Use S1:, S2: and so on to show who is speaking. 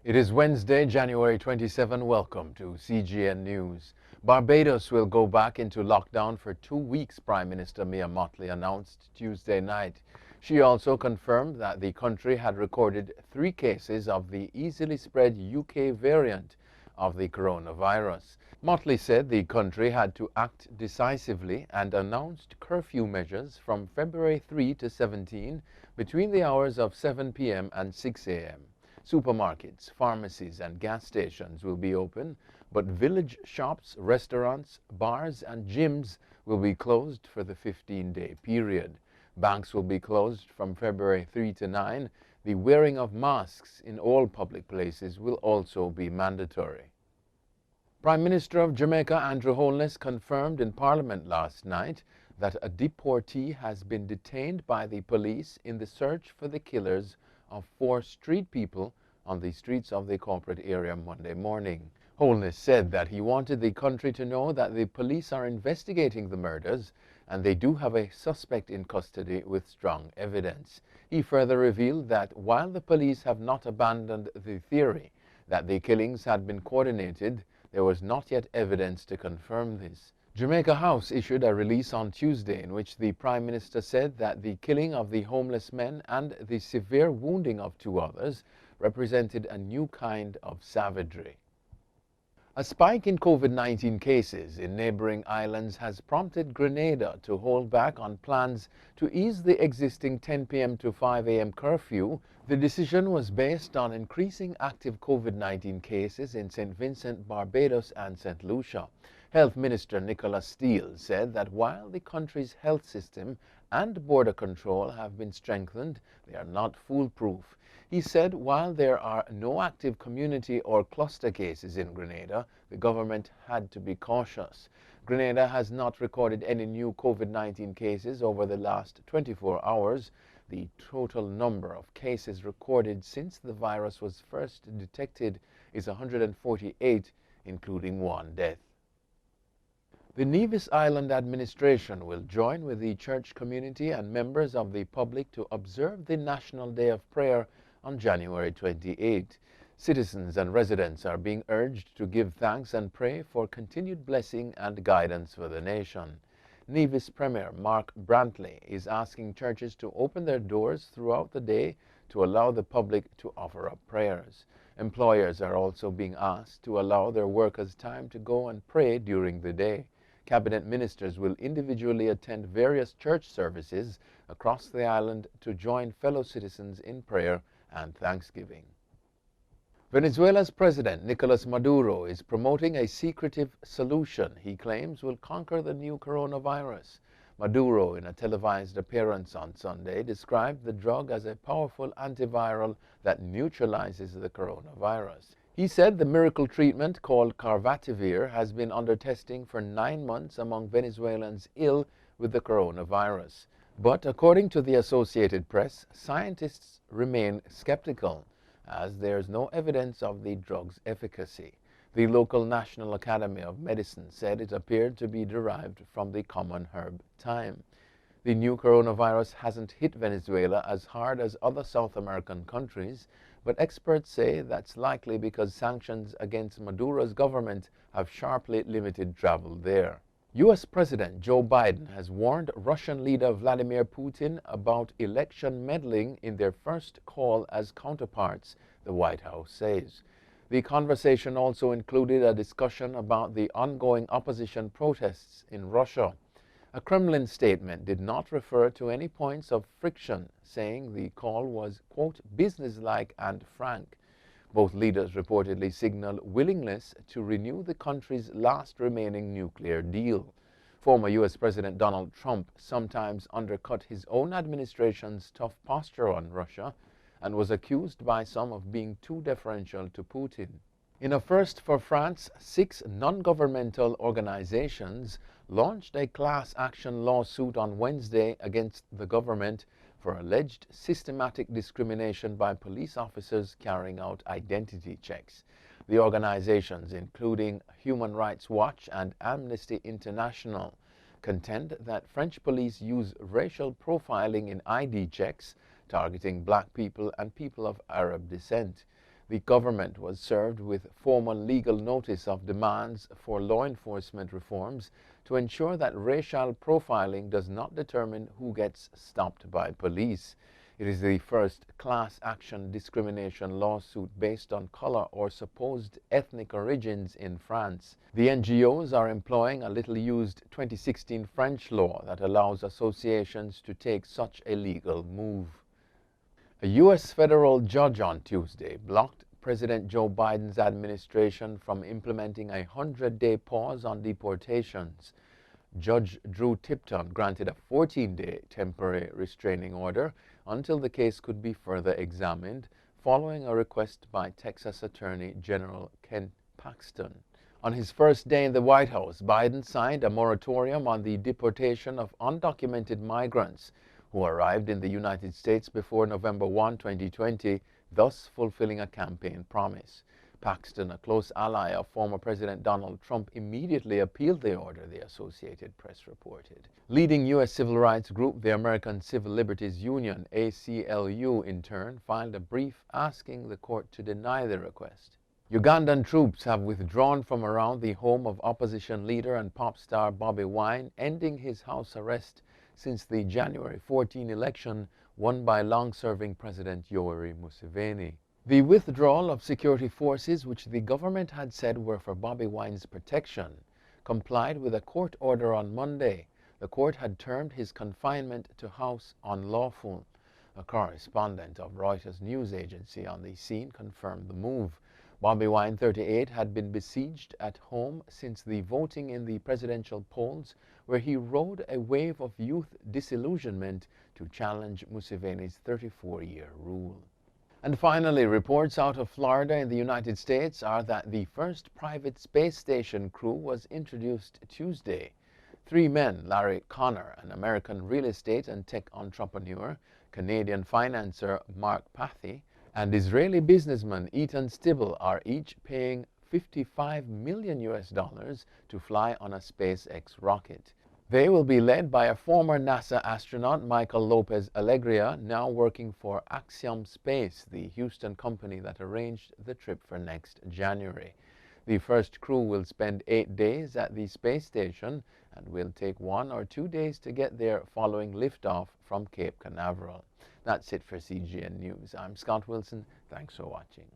S1: It is Wednesday, January 27. Welcome to CGN News. Barbados will go back into lockdown for 2 weeks, Prime Minister Mia Mottley announced Tuesday night. She also confirmed that the country had recorded 3 cases of the easily spread UK variant of the coronavirus. Mottley said the country had to act decisively and announced curfew measures from February 3 to 17 between the hours of 7 p.m. and 6 a.m. Supermarkets, pharmacies and gas stations will be open, but village shops, restaurants, bars and gyms will be closed for the 15-day period. Banks will be closed from February 3 to 9. The wearing of masks in all public places will also be mandatory. Prime Minister of Jamaica Andrew Holness confirmed in Parliament last night that a deportee has been detained by the police in the search for the killers of 4 street people on the streets of the corporate area Monday morning. Holness said that he wanted the country to know that the police are investigating the murders and they do have a suspect in custody with strong evidence. He further revealed that while the police have not abandoned the theory that the killings had been coordinated, there was not yet evidence to confirm this. Jamaica House issued a release on Tuesday in which the Prime Minister said that the killing of the homeless men and the severe wounding of 2 others represented a new kind of savagery. A spike in COVID-19 cases in neighboring islands has prompted Grenada to hold back on plans to ease the existing 10 p.m. to 5 a.m. curfew. The decision was based on increasing active COVID-19 cases in St. Vincent, Barbados and St. Lucia. Health Minister Nicholas Steele said that while the country's health system and border control have been strengthened, they are not foolproof. He said while there are no active community or cluster cases in Grenada, the government had to be cautious. Grenada has not recorded any new COVID-19 cases over the last 24 hours. The total number of cases recorded since the virus was first detected is 148, including 1 death. The Nevis Island administration will join with the church community and members of the public to observe the National Day of Prayer on January 28. Citizens and residents are being urged to give thanks and pray for continued blessing and guidance for the nation. Nevis Premier Mark Brantley is asking churches to open their doors throughout the day to allow the public to offer up prayers. Employers are also being asked to allow their workers time to go and pray during the day. Cabinet ministers will individually attend various church services across the island to join fellow citizens in prayer and thanksgiving. Venezuela's President Nicolas Maduro is promoting a secretive solution he claims will conquer the new coronavirus. Maduro, in a televised appearance on Sunday, described the drug as a powerful antiviral that neutralizes the coronavirus. He said the miracle treatment called Carvativir has been under testing for 9 months among Venezuelans ill with the coronavirus. But according to the Associated Press, scientists remain skeptical as there is no evidence of the drug's efficacy. The local National Academy of Medicine said it appeared to be derived from the common herb thyme. The new coronavirus hasn't hit Venezuela as hard as other South American countries, but experts say that's likely because sanctions against Maduro's government have sharply limited travel there. U.S. President Joe Biden has warned Russian leader Vladimir Putin about election meddling in their first call as counterparts, the White House says. The conversation also included a discussion about the ongoing opposition protests in Russia. A Kremlin statement did not refer to any points of friction, saying the call was, quote, businesslike and frank. Both leaders reportedly signaled willingness to renew the country's last remaining nuclear deal. Former U.S. President Donald Trump sometimes undercut his own administration's tough posture on Russia and was accused by some of being too deferential to Putin. In a first for France, 6 non-governmental organizations launched a class action lawsuit on Wednesday against the government for alleged systematic discrimination by police officers carrying out identity checks. The organizations, including Human Rights Watch and Amnesty International, contend that French police use racial profiling in ID checks, targeting black people and people of Arab descent. The government was served with formal legal notice of demands for law enforcement reforms to ensure that racial profiling does not determine who gets stopped by police. It is the first class action discrimination lawsuit based on color or supposed ethnic origins in France. The NGOs are employing a little-used 2016 French law that allows associations to take such a legal move. A U.S. federal judge on Tuesday blocked President Joe Biden's administration from implementing a 100-day pause on deportations. Judge Drew Tipton granted a 14-day temporary restraining order until the case could be further examined, following a request by Texas Attorney General Ken Paxton. On his first day in the White House, Biden signed a moratorium on the deportation of undocumented migrants who arrived in the United States before November 1, 2020, thus fulfilling a campaign promise. Paxton, a close ally of former President Donald Trump, immediately appealed the order, the Associated Press reported. Leading U.S. civil rights group, the American Civil Liberties Union, ACLU, in turn, filed a brief asking the court to deny the request. Ugandan troops have withdrawn from around the home of opposition leader and pop star Bobi Wine, ending his house arrest since the January 14 election won by long-serving President Yoweri Museveni. The withdrawal of security forces, which the government had said were for Bobi Wine's protection, complied with a court order on Monday. The court had termed his confinement to house unlawful. A correspondent of Reuters news agency on the scene confirmed the move. Bobi Wine, 38, had been besieged at home since the voting in the presidential polls, where he rode a wave of youth disillusionment to challenge Museveni's 34-year rule. And finally, reports out of Florida in the United States are that the first private space station crew was introduced Tuesday. 3 men, Larry Connor, an American real estate and tech entrepreneur, Canadian financier Mark Pathy, and Israeli businessman Ethan Stibble, are each paying $55 million to fly on a SpaceX rocket. They will be led by a former NASA astronaut, Michael Lopez Alegria, now working for Axiom Space, the Houston company that arranged the trip for next January. The first crew will spend 8 days at the space station and will take 1 or 2 days to get there following liftoff from Cape Canaveral. That's it for CGN News. I'm Scott Wilson. Thanks for watching.